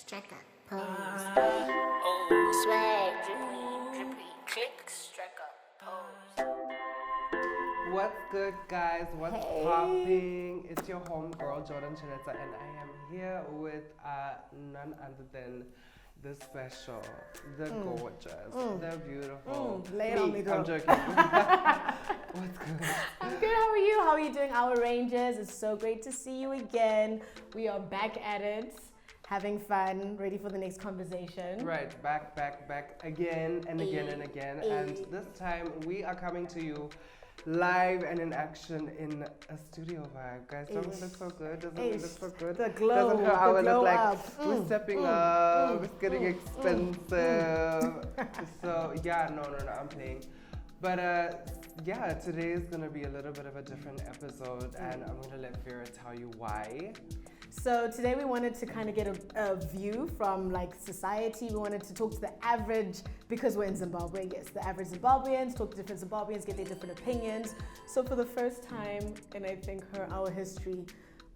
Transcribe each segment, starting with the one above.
Striker pose. Swag, drippy, click, striker pose. What's good, guys? What's popping? It's your homegirl, Chanetsa, and I am here with none other than the special, the gorgeous, the beautiful. Lay it on me, girl. I'm joking. What's good? I'm good. How are you? How are you doing, our Rangers? It's so great to see you again. We are back at it, having fun, ready for the next conversation. Right, back again and again and again. And this time we are coming to you live and in action in a studio vibe. Guys, don't we look so good? Doesn't it look so good? The glow, Doesn't her hour look like up. we're stepping up, it's getting expensive. So yeah, no, I'm playing. But yeah, today is gonna be a little bit of a different episode, and I'm gonna let Vera tell you why. So today we wanted to kind of get a view from like society. We wanted to talk to the average, because we're in Zimbabwe, yes, the average Zimbabweans, talk to different Zimbabweans, get their different opinions. So for the first time in I think our history,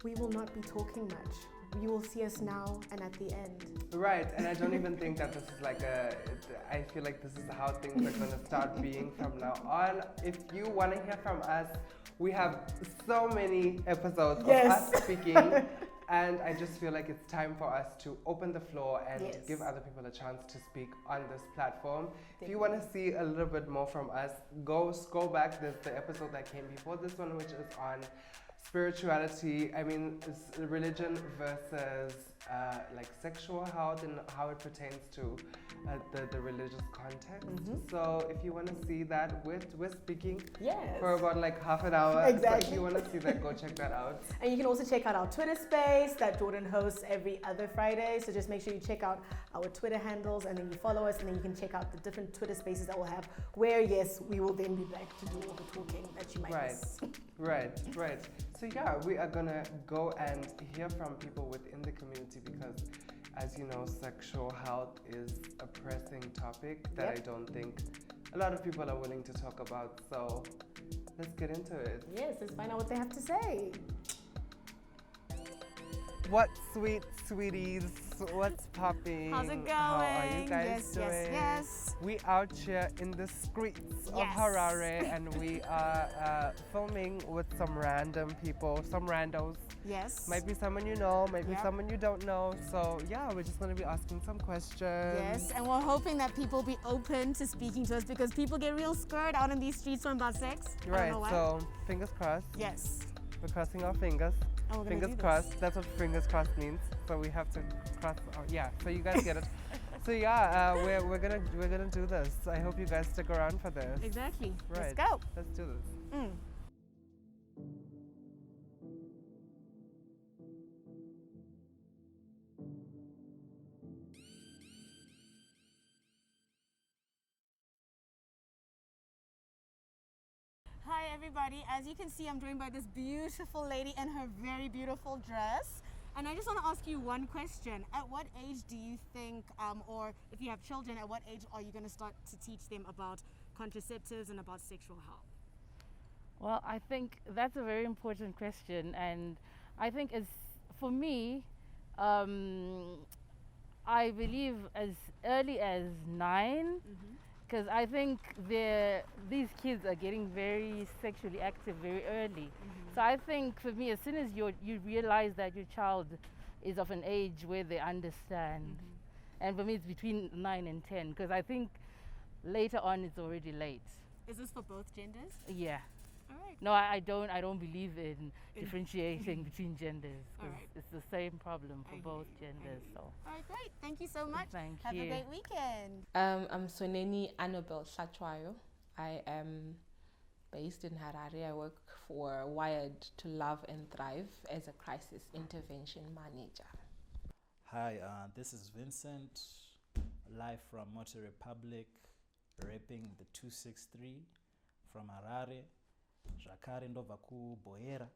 we will not be talking much. You will see us now and at the end. Right, and I don't even think that this is like I feel like this is how things are gonna start being from now on. If you wanna hear from us, we have so many episodes of us speaking. And I just feel like it's time for us to open the floor and give other people a chance to speak on this platform. If you want to see a little bit more from us, go scroll back. There's the episode that came before this one, which is on spirituality. I mean, it's religion versus like sexual health and how it pertains to the religious context. So if you want to see that, we're speaking for about like half an hour. Exactly. So if you want to see that, go check that out. And you can also check out our Twitter space that Jordan hosts every other Friday. So just make sure you check out our Twitter handles and then you follow us, and then you can check out the different Twitter spaces that we'll have where, yes, we will then be back to do all the talking that you might miss. Right. So yeah, we are gonna go and hear from people within the community because, as you know, sexual health is a pressing topic that I don't think a lot of people are willing to talk about. So let's get into it. Yes, let's find out what they have to say. What sweeties? What's popping? How's it going? How are you guys doing? Yes. We out here in the streets of Harare, and we are filming with some random people, some randos. Yes. Might be someone you know, might be someone you don't know. So yeah, we're just gonna be asking some questions. Yes, and we're hoping that people be open to speaking to us because people get real scared out in these streets from about sex. Right. So fingers crossed. Yes. We're crossing our fingers. And we're Fingers crossed. That's what fingers crossed means. So we have to cross. So you guys get it. So yeah, we're gonna do this. I hope you guys stick around for this. Exactly. Right. Let's go. Let's do this. Hi everybody. As you can see, I'm joined by this beautiful lady in her very beautiful dress. And I just want to ask you one question. At what age do you think, or if you have children, at what age are you going to start to teach them about contraceptives and about sexual health? Well, I think that's a very important question, and I think for me, I believe as early as 9, because I think these kids are getting very sexually active very early. So I think for me, as soon as you realize that your child is of an age where they understand, and for me it's between 9 and 10, because I think later on it's already late. Is this for both genders? Yeah. All right. No, I don't believe in differentiating between genders. All right. It's the same problem for both genders. So. All right, great. Thank you so much. Thank Have you. a great weekend. I'm Soneni Annabelle Shatwayo. I am based in Harare. I work for Wired to Love and Thrive as a crisis intervention manager. Hi, this is Vincent, live from Motor Republic, repping the 263 from Harare. Zvakare ndobva kuBoera,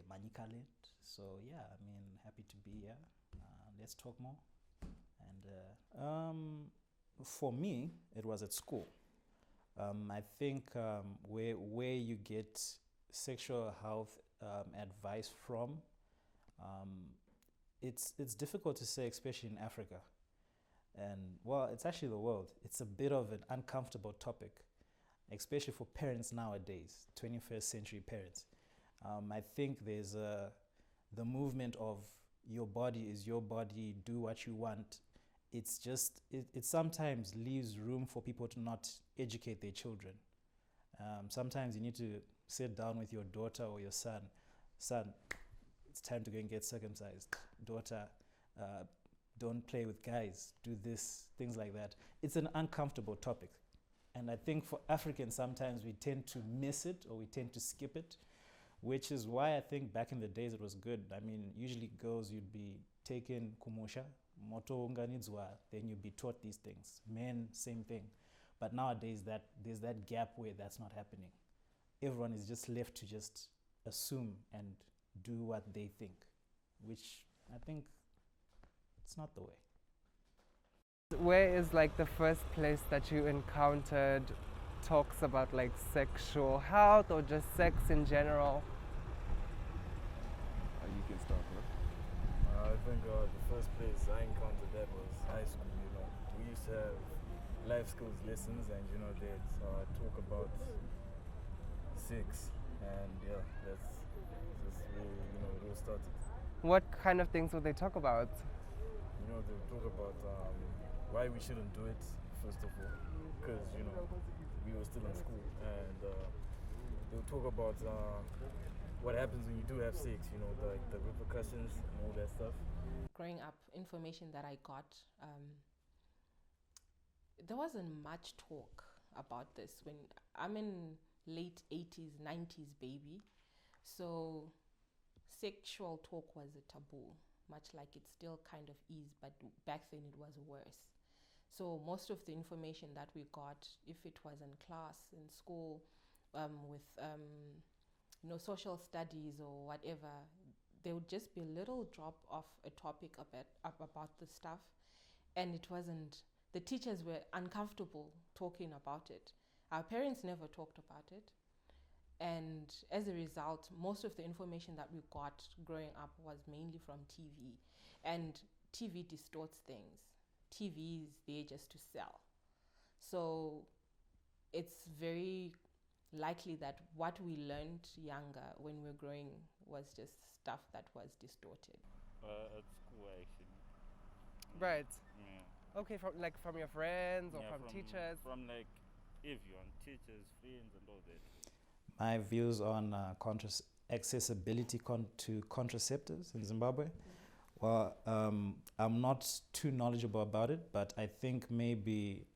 Manikaland. So yeah, I mean, happy to be here. Let's talk more. And for me, it was at school. I think where you get sexual health advice from it's difficult to say, especially in Africa. And well, it's actually the world. It's a bit of an uncomfortable topic, especially for parents nowadays, 21st century parents. I think there's the movement of your body is your body, do what you want. It's just, it sometimes leaves room for people to not educate their children. Sometimes you need to sit down with your daughter or your son. Son, it's time to go and get circumcised. Daughter, don't play with guys, do this, things like that. It's an uncomfortable topic. And I think for Africans, sometimes we tend to miss it or we tend to skip it, which is why I think back in the days it was good. I mean, usually girls, you'd be taken kumusha, moto unganidzwa, then you'd be taught these things. Men, same thing. But nowadays, there's that gap where that's not happening. Everyone is just left to just assume and do what they think, which I think it's not the way. Where is like the first place that you encountered talks about like sexual health or just sex in general? You can start, bro. I think the first place I encountered that was high school. You know, we used to have life skills lessons, and you know they'd talk about sex, and yeah, that's just where it all started. What kind of things would they talk about? You know, they'll talk about why we shouldn't do it first of all, because we were still in school, and they'll talk about what happens when you do have sex. You know, the repercussions and all that stuff. Growing up, information that I got, there wasn't much talk about this. When I'm in late 80s, 90s baby, so sexual talk was a taboo, much like it still kind of is, but back then it was worse. So most of the information that we got, if it was in class, in school, with social studies or whatever, there would just be a little drop of a topic about the stuff, and it wasn't. The teachers were uncomfortable talking about it. Our parents never talked about it, and as a result, most of the information that we got growing up was mainly from TV, and TV distorts things. TV is there just to sell. So it's very likely that what we learned younger when we were growing was just stuff that was distorted. At school, actually. Right. Yeah. Okay, from your friends or Yeah, from teachers? From like everyone, teachers, friends, and all that. My views on accessibility to contraceptives in Zimbabwe. Well, I'm not too knowledgeable about it, but I think maybe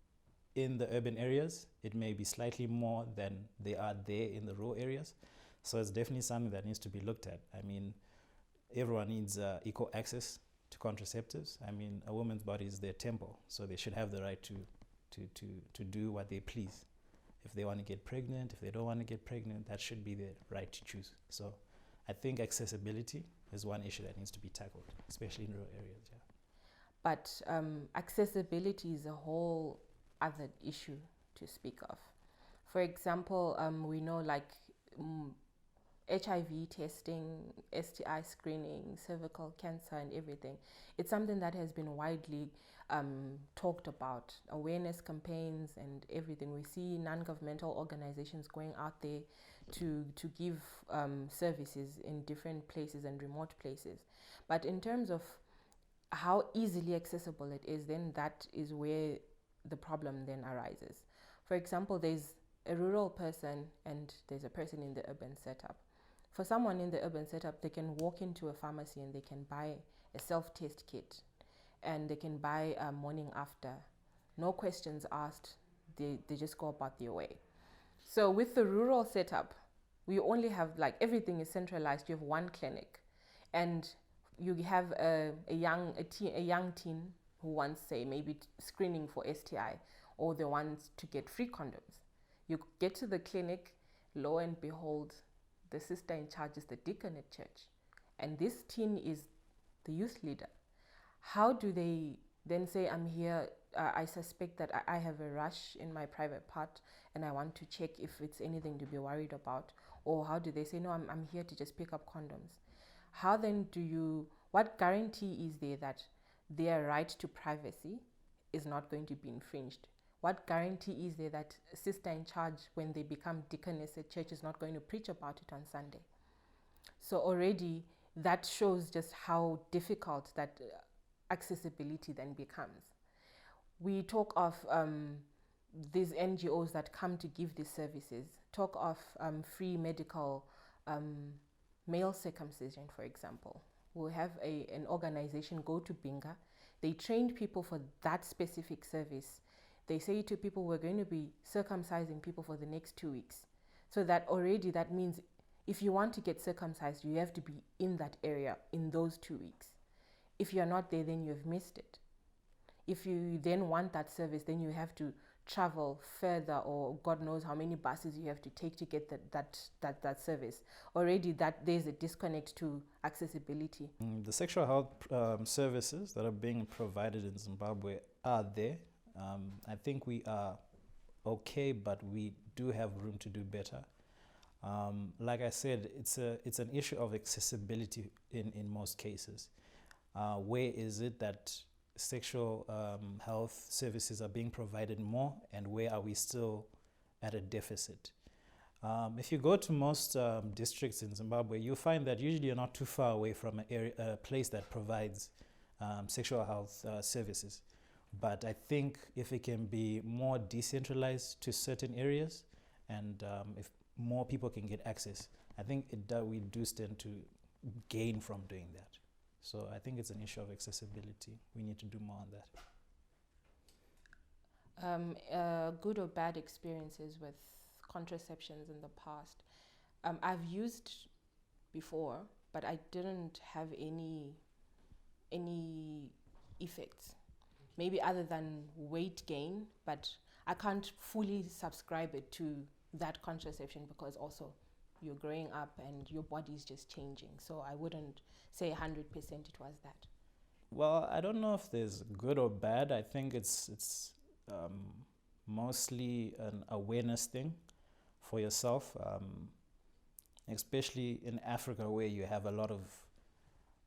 in the urban areas, it may be slightly more than they are there in the rural areas. So it's definitely something that needs to be looked at. I mean, everyone needs equal access to contraceptives. I mean, a woman's body is their temple, so they should have the right to do what they please. If they want to get pregnant, if they don't want to get pregnant, that should be their right to choose. So I think accessibility is one issue that needs to be tackled, especially in rural areas. Yeah. But accessibility is a whole other issue to speak of. For example, we know like HIV testing, STI screening, cervical cancer and everything. It's something that has been widely talked about, awareness campaigns and everything. We see non-governmental organizations going out there to give services in different places and remote places. But in terms of how easily accessible it is, then that is where the problem then arises. For example, there's a rural person and there's a person in the urban setup. For someone in the urban setup, they can walk into a pharmacy and they can buy a self-test kit and they can buy a morning after. No questions asked, they just go about their way. So with the rural setup, we only have like everything is centralized. You have one clinic and you have a young teen who wants, say, maybe screening for STI, or they want to get free condoms. You get to the clinic, lo and behold, the sister in charge is the deacon at church, and this teen is the youth leader. How do they then say, I'm here, I suspect that I have a rash in my private part and I want to check if it's anything to be worried about? Or how do they say, no, I'm here to just pick up condoms? How then do you What guarantee is there that their right to privacy is not going to be infringed? What guarantee is there that a sister in charge, when they become deaconess at church, is not going to preach about it on Sunday? So already that shows just how difficult that accessibility then becomes. We talk of these NGOs that come to give these services, talk of free medical male circumcision, for example. We'll have an organization go to Binga. They trained people for that specific service. They say to people, we're going to be circumcising people for the next 2 weeks. So that already, that means if you want to get circumcised, you have to be in that area in those 2 weeks. If you're not there, then you've missed it. If you then want that service, then you have to travel further, or God knows how many buses you have to take to get that service. Already that there's a disconnect to accessibility. The sexual health services that are being provided in Zimbabwe are there. I think we are okay, but we do have room to do better. Like I said, it's an issue of accessibility in most cases. Where is it that sexual health services are being provided more, and where are we still at a deficit? If you go to most districts in Zimbabwe, you'll find that usually you're not too far away from a place that provides sexual health services. But I think if it can be more decentralized to certain areas, and if more people can get access, I think we do stand to gain from doing that. So I think it's an issue of accessibility. We need to do more on that. Good or bad experiences with contraceptions in the past. I've used before, but I didn't have any effects. Maybe other than weight gain, but I can't fully subscribe it to that contraception, because also you're growing up and your body's just changing. So I wouldn't say 100% it was that. Well, I don't know if there's good or bad. I think it's mostly an awareness thing for yourself, especially in Africa, where you have a lot of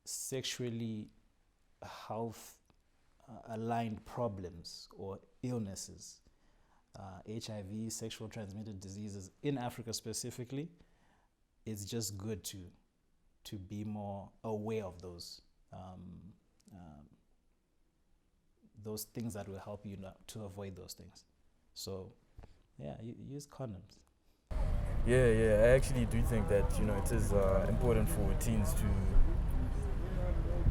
sexually health aligned problems or illnesses, HIV, sexual transmitted diseases in Africa specifically. It's just good to be more aware of those things that will help you to avoid those things. So, yeah, use condoms. Yeah, I actually do think that, it is important for teens to...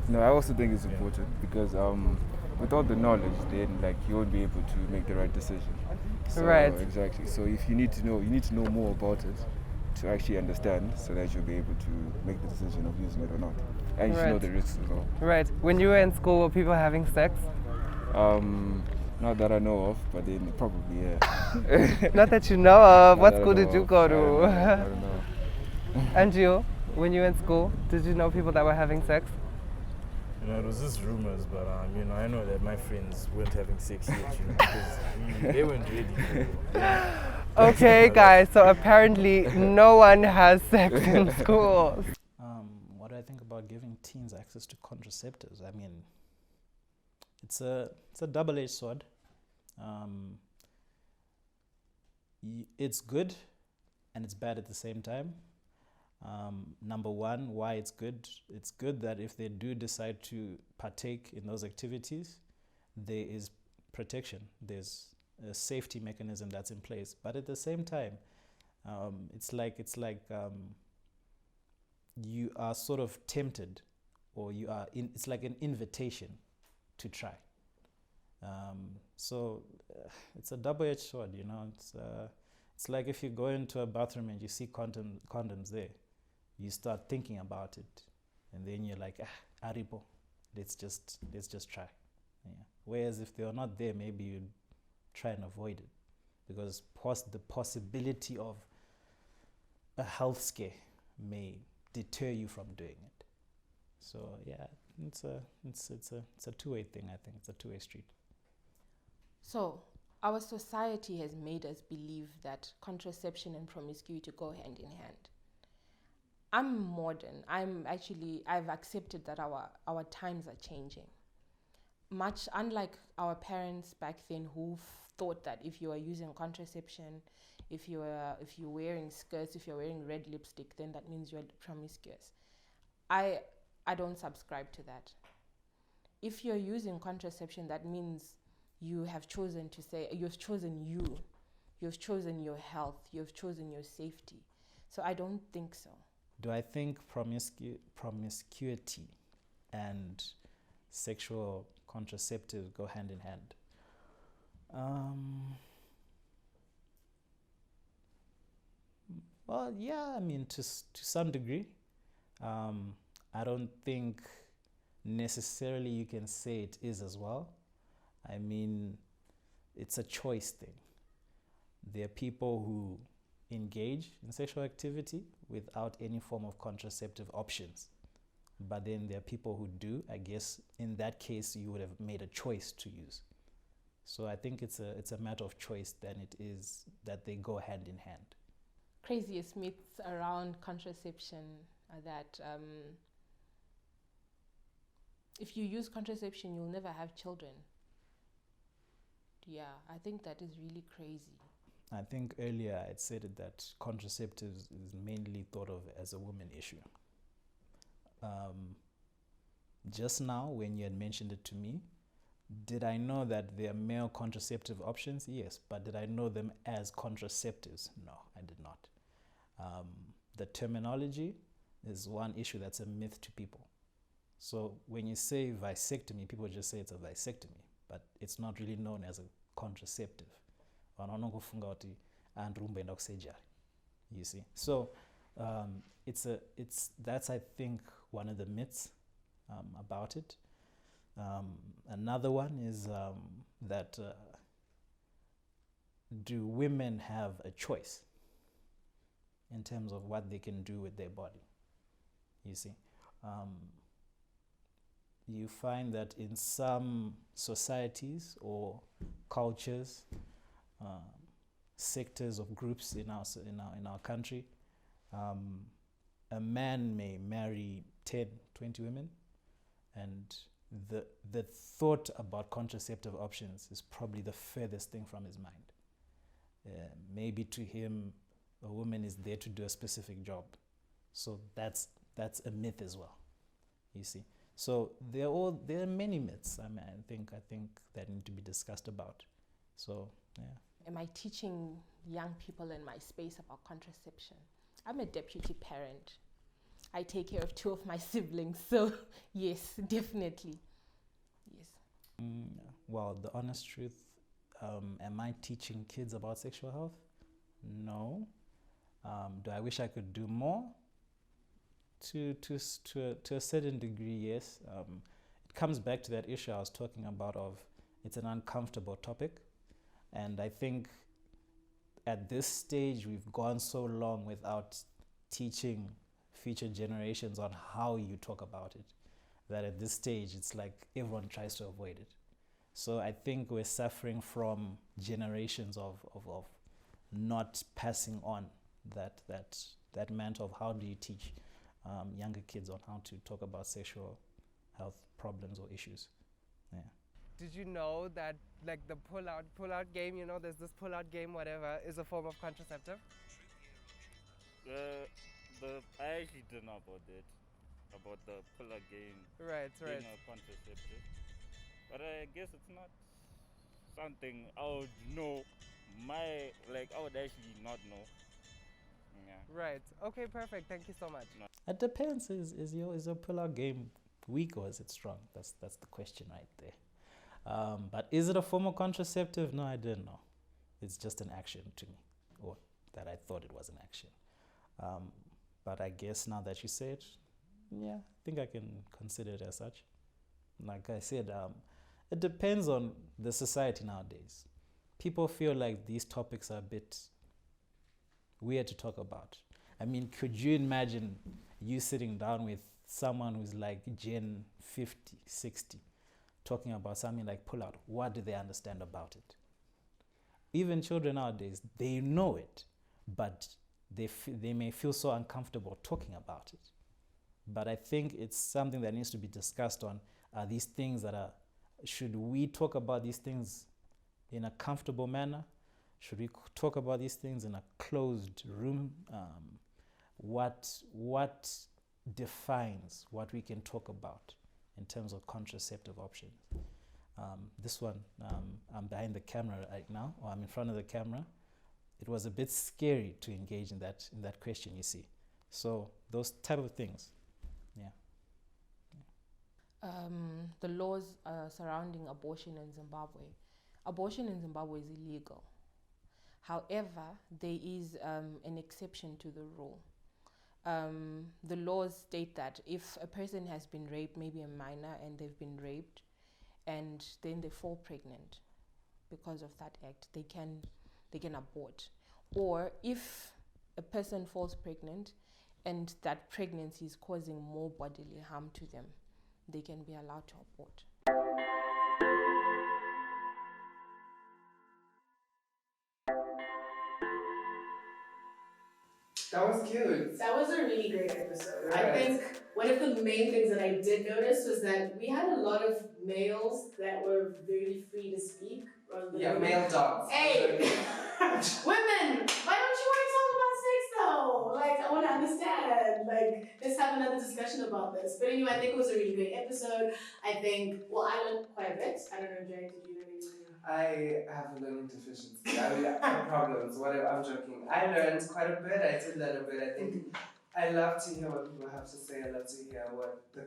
No, I also think it's important because without the knowledge, then you won't be able to make the right decision. So, right. Exactly. So if you need to know more about it to actually understand, so that you'll be able to make the decision of using it or not. And you should know the risks as well. Right. When you were in school, were people having sex? Not that I know of, but then probably, yeah. Not that you know of. What school did you of. go to? I don't know. And you, when you were in school, did you know people that were having sex? It was just rumors, but I know that my friends weren't having sex yet, because they weren't ready for it. Okay, guys, so apparently no one has sex in schools. What do I think about giving teens access to contraceptives? I mean, it's a double-edged sword. It's good and it's bad at the same time. Number one, why it's good. It's good that if they do decide to partake in those activities, there is protection. There's a safety mechanism that's in place. But at the same time, it's like you are sort of tempted, or it's like an invitation to try. So it's a double-edged sword, It's like if you go into a bathroom and you see condoms there, you start thinking about it, and then you're like, Aribo, let's just try. Yeah. Whereas if they are not there, maybe you'd try and avoid it, because the possibility of a health scare may deter you from doing it. So yeah, it's a two-way thing. I think it's a two-way street. So our society has made us believe that contraception and promiscuity go hand in hand. I'm modern. I've accepted that our times are changing. Much unlike our parents back then who thought that if you are using contraception, if you're wearing skirts, if you're wearing red lipstick, then that means you're promiscuous. I don't subscribe to that. If you're using contraception, that means you have chosen to say, you've chosen your health, you've chosen your safety. So I don't think so. Do I think promiscuity and sexual contraceptives go hand in hand? Well, yeah, I mean, to some degree. I don't think necessarily you can say it is as well. I mean, it's a choice thing. There are people who engage in sexual activity without any form of contraceptive options. But then there are people who do. I guess in that case, you would have made a choice to use. So I think it's a matter of choice than it is that they go hand in hand. Craziest myths around contraception are that if you use contraception, you'll never have children. Yeah, I think that is really crazy. I think earlier I'd said it that contraceptives is mainly thought of as a woman issue. Just now, when you had mentioned it to me, did I know that there are male contraceptive options? Yes, but did I know them as contraceptives? No, I did not. The terminology is one issue that's a myth to people. So when you say vasectomy, people just say it's a vasectomy, but it's not really known as a contraceptive. You see, so that's I think one of the myths about it. Another one is that do women have a choice in terms of what they can do with their body? You see, you find that in some societies or cultures, sectors of groups in our country, a man may marry 10, 20 women, and the thought about contraceptive options is probably the furthest thing from his mind. Maybe to him, a woman is there to do a specific job. So that's a myth as well, you see. So there are many myths. I mean, I think that need to be discussed about. So yeah. Am I teaching young people in my space about contraception? I'm a deputy parent. I take care of 2 of my siblings, so yes, definitely, yes. Well, the honest truth, am I teaching kids about sexual health? No. Do I wish I could do more? To a certain degree, yes. It comes back to that issue I was talking about of it's an uncomfortable topic. And I think at this stage, we've gone so long without teaching future generations on how you talk about it, that at this stage, it's like everyone tries to avoid it. So I think we're suffering from generations of not passing on that mantle of how do you teach younger kids on how to talk about sexual health problems or issues. Yeah. Did you know that like the pull-out game, you know, there's this pull-out game, whatever, is a form of contraceptive? I actually don't know about the pull-out game. Right. Being a contraceptive. But I guess it's not something I would know. I would actually not know. Yeah. Right. Okay, perfect. Thank you so much. No. It depends. Is your pull-out game weak or is it strong? That's the question right there. But is it a form of contraceptive? No, I didn't know. It's just an action to me, or that I thought it was an action. But I guess now that you say it, yeah, I think I can consider it as such. Like I said, it depends on the society nowadays. People feel like these topics are a bit weird to talk about. I mean, could you imagine you sitting down with someone who's like Gen 50, 60, talking about something like pull-out? What do they understand about it? Even children nowadays, they know it, but they may feel so uncomfortable talking about it. But I think it's something that needs to be discussed on. Are these things that are, should we talk about these things in a comfortable manner? Should we talk about these things in a closed room? What defines what we can talk about in terms of contraceptive options? This one, I'm behind the camera right now, or I'm in front of the camera. It was a bit scary to engage in that question, you see. So those type of things, yeah. The laws surrounding abortion in Zimbabwe. Abortion in Zimbabwe is illegal. However, there is an exception to the rule. The laws state that if a person has been raped, maybe a minor, and they've been raped, and then they fall pregnant because of that act, they can abort. Or if a person falls pregnant and that pregnancy is causing more bodily harm to them, they can be allowed to abort. That was cute. That was a really great episode. Right. I think one of the main things that I did notice was that we had a lot of males that were very free to speak. Yeah, male dogs. Hey, women, why don't you want to talk about sex though? Like, I want to understand. Like, let's have another discussion about this. But anyway, I think it was a really great episode. I think, well, I learned quite a bit. I don't know, Jay, did you learn anything? I have a learning deficiency. I mean, I have problems. Whatever, I'm joking. I learned quite a bit. I did learn a bit. I think I love to hear what people have to say. I love to hear what I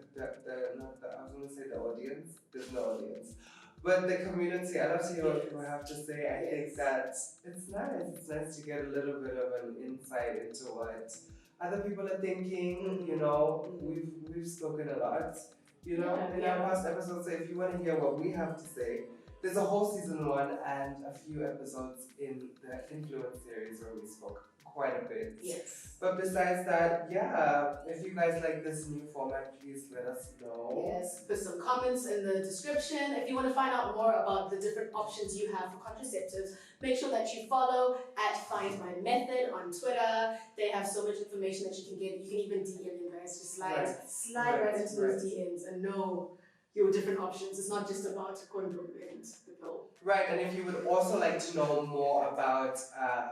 was going to say the audience. There's no audience. But the community, I love to hear what people have to say. I think that it's nice. It's nice to get a little bit of an insight into what other people are thinking. You know, we've spoken a lot, you know, in our past episodes. So if you want to hear what we have to say, there's a whole season 1 and a few episodes in the Influence series where we spoke quite a bit. Yes. But besides that, yeah, if you guys like this new format, please let us know. Yes, put some comments in the description. If you want to find out more about the different options you have for contraceptives, make sure that you follow at Find My Method on Twitter. They have so much information that you can get. You can even DM them, guys. Just slide right into those DMs and know your different options. It's not just about condom and the pill. Right, and if you would also like to know more about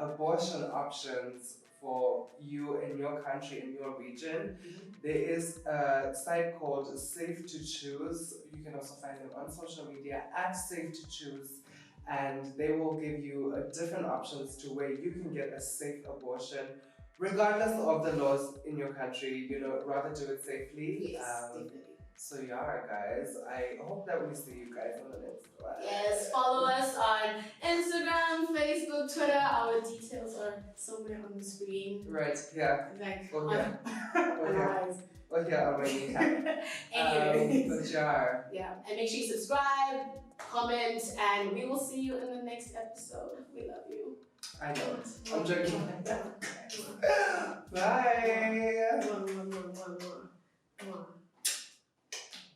abortion options for you in your country, in your region, there is a site called Safe to Choose. You can also find them on social media at Safe to Choose, and they will give you different options to where you can get a safe abortion, regardless of the laws in your country. You know, rather do it safely. Yes, definitely. So yeah, guys, I hope that we see you guys on the next one. Yes, follow us on Instagram, Facebook, Twitter. Our details are somewhere on the screen. Right, yeah. Like Oh, yeah. on our eyes. Oh, yeah, on my kneecap. Anyways. The jar. Yeah, and make sure you subscribe, comment, and we will see you in the next episode. We love you. I know. I'm joking. Bye.